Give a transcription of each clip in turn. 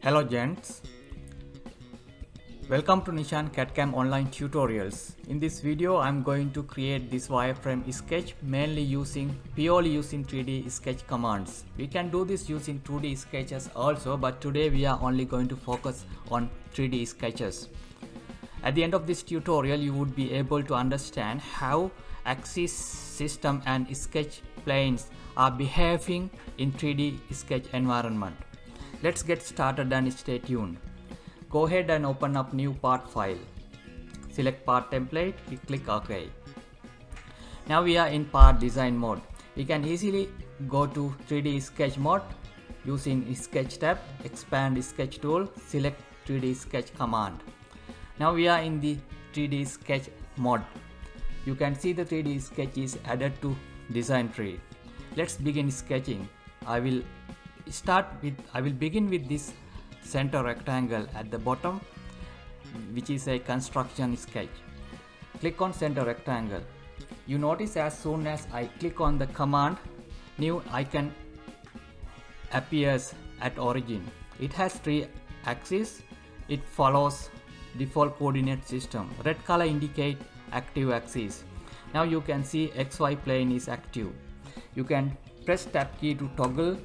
Hello gents, welcome to Nishan CAD/CAM online tutorials. In this video I'm going to create this wireframe sketch purely using 3D sketch commands. We can do this using 2D sketches also, but today we are only going to focus on 3D sketches. At the end of this tutorial you would be able to understand how axis system and sketch planes are behaving in 3D sketch environment. Let's get started and stay tuned. Go ahead and open up new part file. Select part template, click OK. Now we are in part design mode. We can easily go to 3D sketch mode using sketch tab, expand sketch tool, select 3D sketch command. Now we are in the 3D sketch mode. You can see the 3D sketch is added to design tree. Let's begin sketching. I will begin with this center rectangle at the bottom, which is a construction sketch. Click on center rectangle. You notice as soon as I click on the command, new icon appears at origin. It has 3 axes. It follows default coordinate system. Red color indicate active axis. Now you can see XY plane is active. You can press tab key to toggle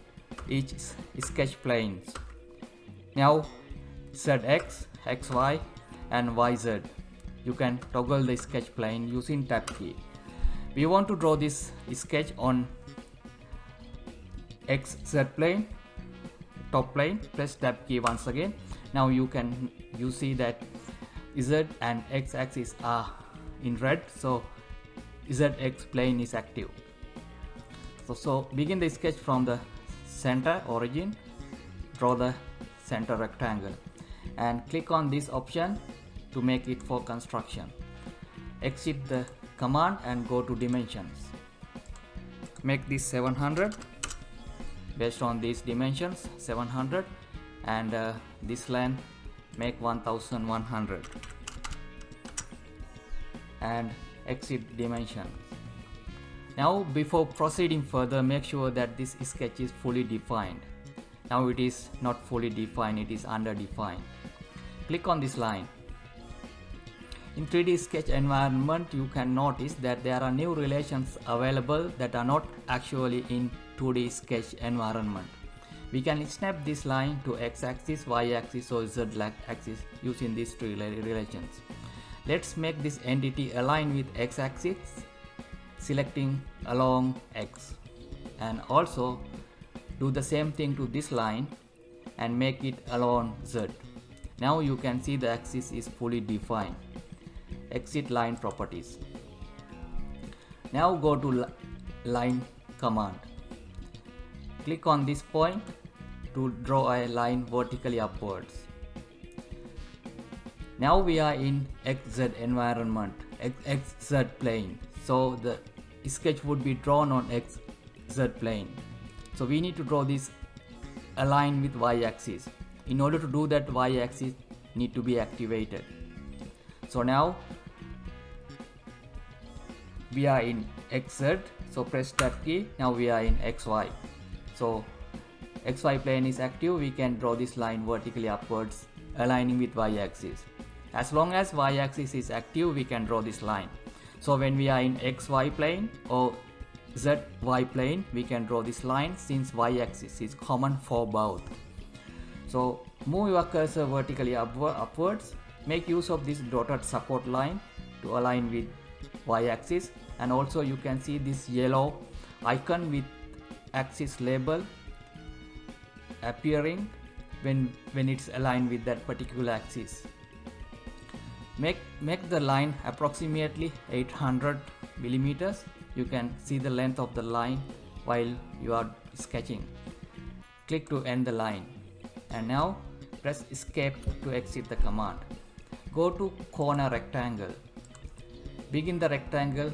each sketch planes. Now ZX, XY and YZ. You can toggle the sketch plane using tab key. We want to draw this sketch on XZ plane, top plane. Press tab key once again. Now you see that Z and X axis are in red, so ZX plane is active. So begin the sketch from the center origin. Draw the center rectangle and click on this option to make it for construction. Exit the command and go to dimensions. Make this 700 based on these dimensions, 700, and this length make 1100 and exit dimension. Now before proceeding further, make sure that this sketch is fully defined. Now it is not fully defined, it is underdefined. Click on this line. In 3D sketch environment, you can notice that there are new relations available that are not actually in 2D sketch environment. We can snap this line to x-axis, y-axis or z-axis using these 3 relations. Let's make this entity align with x-axis, selecting along x, and also do the same thing to this line and make it along z. Now you can see the axis is fully defined. Exit line properties. Now go to line command. Click on this point to draw a line vertically upwards. Now we are in XZ environment, XZ plane. So the sketch would be drawn on XZ plane. So we need to draw this align with y-axis. In order to do that, y-axis need to be activated. So now we are in XZ, so press tab key. Now we are in XY. So XY plane is active. We can draw this line vertically upwards, aligning with y-axis. As long as y-axis is active, we can draw this line. So when we are in XY plane or ZY plane, we can draw this line since y-axis is common for both. So move your cursor vertically upwards. Make use of this dotted support line to align with y-axis, and also you can see this yellow icon with axis label appearing when it's aligned with that particular axis. Make the line approximately 800 millimeters. You can see the length of the line while you are sketching. Click to end the line, and now press escape to exit the command. Go to corner rectangle. Begin the rectangle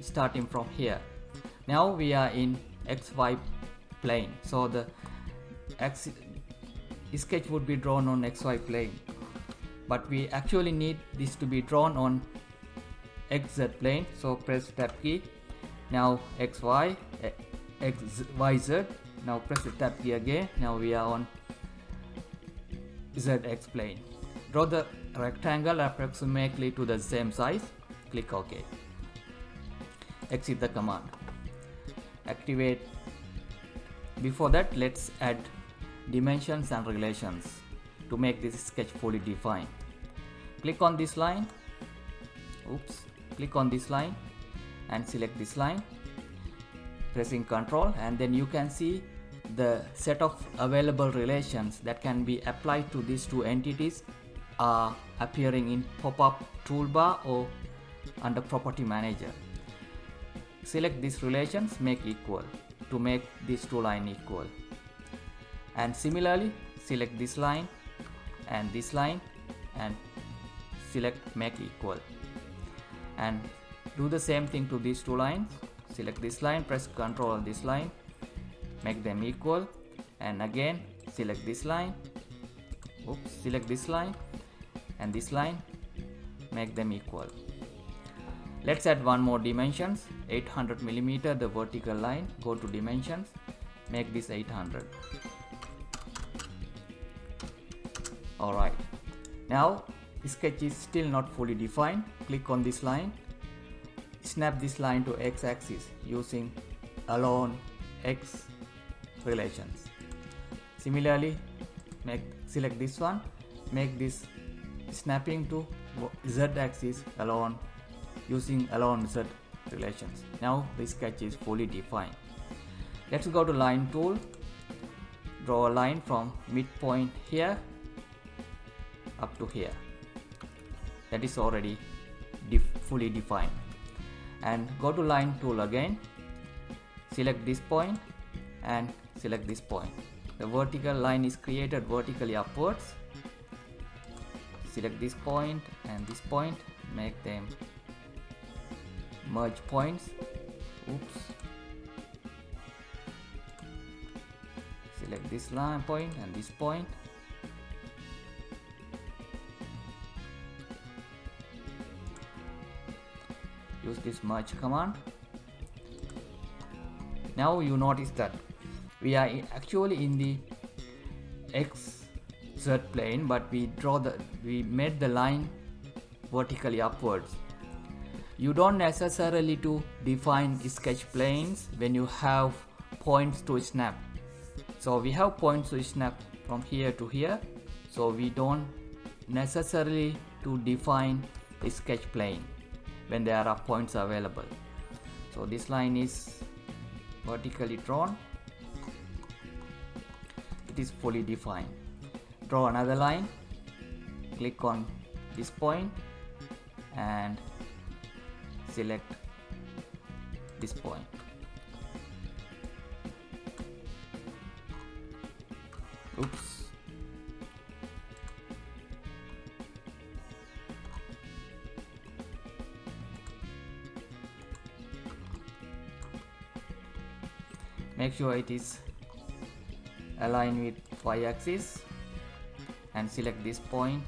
starting from here. Now we are in XY plane, so the sketch would be drawn on XY plane, but we actually need this to be drawn on XZ plane. So press tab key. Now XY, XYZ. Now press the tab key again. Now we are on ZX plane. Draw the rectangle approximately to the same size. Click OK. Exit the command. Activate. Before that, let's add dimensions and relations to make this sketch fully defined. Click on this line. Click on this line and select this line, pressing Ctrl, and then you can see the set of available relations that can be applied to these two entities are appearing in pop-up toolbar or under Property Manager. Select these relations, make equal to make these two lines equal, and similarly select this line and select make equal, and do the same thing to these two lines. Select this line, press Ctrl on this line, make them equal, and again select this line, select this line and this line, make them equal. Let's add one more dimensions, 800 mm, the vertical line. Go to dimensions, make this 800. Alright, now the sketch is still not fully defined. Click on this line, snap this line to x-axis using along x relations. Similarly, select this one, make this snapping to z-axis along using along z relations. Now the sketch is fully defined. Let's go to line tool, draw a line from midpoint here up to here. That is already fully defined. And go to line tool again, select this point and select this point. The vertical line is created vertically upwards. Select this point and this point, make them merge points. Select this line point and this point. Use this merge command. Now you notice that we are actually in the XZ plane, but we made the line vertically upwards. You don't necessarily to define sketch planes when you have points to snap. So we have points to snap from here to here, so we don't necessarily to define a sketch plane when there are points available. So this line is vertically drawn, it is fully defined. Draw another line, click on this point and select this point. Make sure it is aligned with y-axis and select this point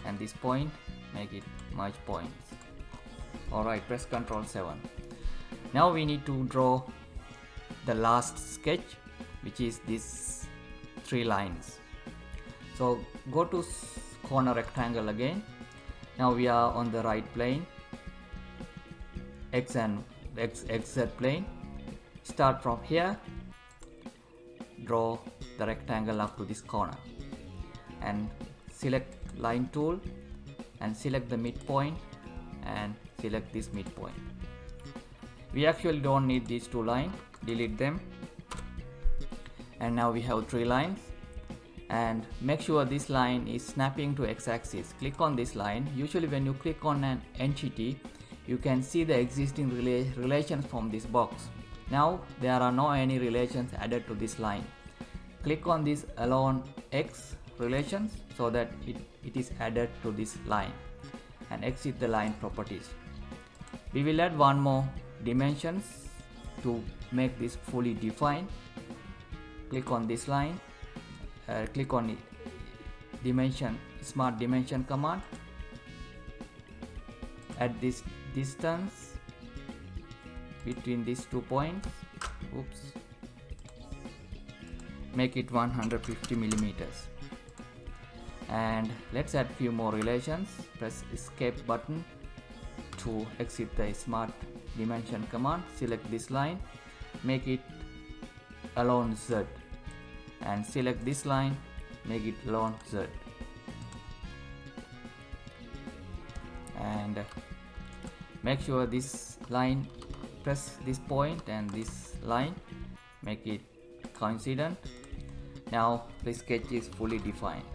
and this point, make it merge points. Alright, press Ctrl 7. Now we need to draw the last sketch, which is these three lines. So go to corner rectangle again. Now we are on the right plane, XZ plane. Start from here, draw the rectangle up to this corner and select line tool and select the midpoint and select this midpoint. We actually don't need these two lines, delete them. And now we have three lines, and make sure this line is snapping to x-axis. Click on this line. Usually when you click on an entity, you can see the existing relations from this box. Now there are no any relations added to this line. Click on this along x relations so that it is added to this line, and exit the line properties. We will add one more dimensions to make this fully defined. Click on this line, click on dimension, smart dimension command, add this distance between these 2 points. Make it 150 millimeters. And let's add few more relations. Press escape button to exit the smart dimension command. Select this line, make it alone Z, and select this line, make it alone Z, and make sure this line, press this point and this line, make it coincident. Now the sketch is fully defined,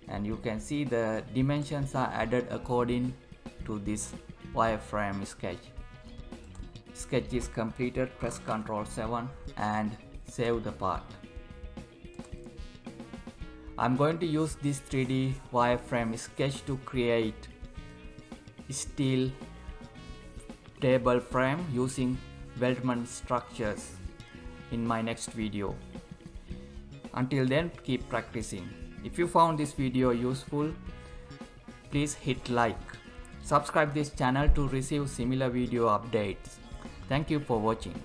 and you can see the dimensions are added according to this wireframe sketch. Sketch is completed. Press Ctrl 7 and save the part. I'm going to use this 3D wireframe sketch to create steel table frame using weldment structures in my next video. Until then, keep practicing. If you found this video useful, please hit like. Subscribe this channel to receive similar video updates. Thank you for watching.